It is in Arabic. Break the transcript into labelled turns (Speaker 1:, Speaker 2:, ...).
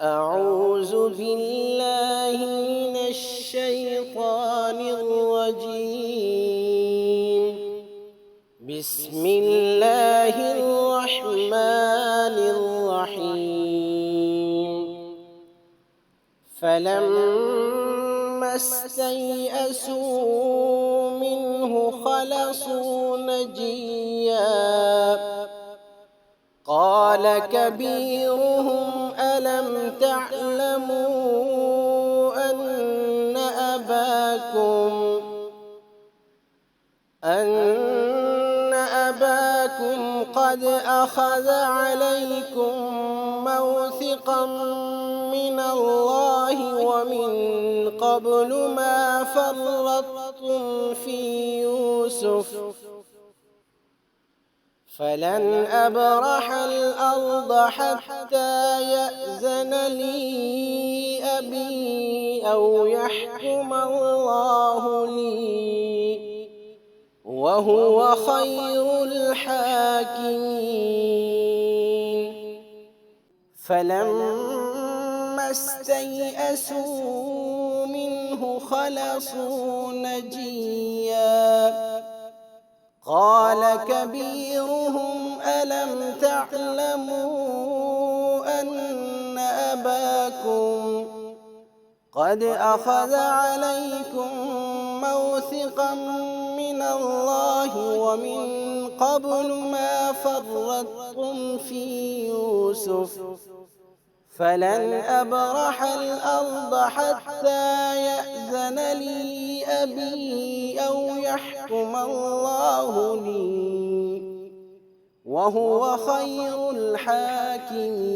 Speaker 1: أعوذ بالله من الشيطان الرجيم. بسم الله الرحمن الرحيم. فلما استيئسوا منه خلصوا نجيا قال كبيرهم ألم تعلموا أن أباكم قد أخذ عليكم موثقا من الله ومن قبل ما فرطتم في يوسف فلن أبرح الأرض حتى يأذن لي أبي أو يحكم الله لي وهو خير الحاكمين. فلما استيئسوا منه خلصوا نجيا قال كبيرهم ألم تعلموا أن أباكم قد أخذ عليكم موثقا من الله ومن قبل ما فرطتم في يوسف فلن أبرح الأرض حتى يأذن لي أبي أو يحكم الله لي وهو خير الحاكمين.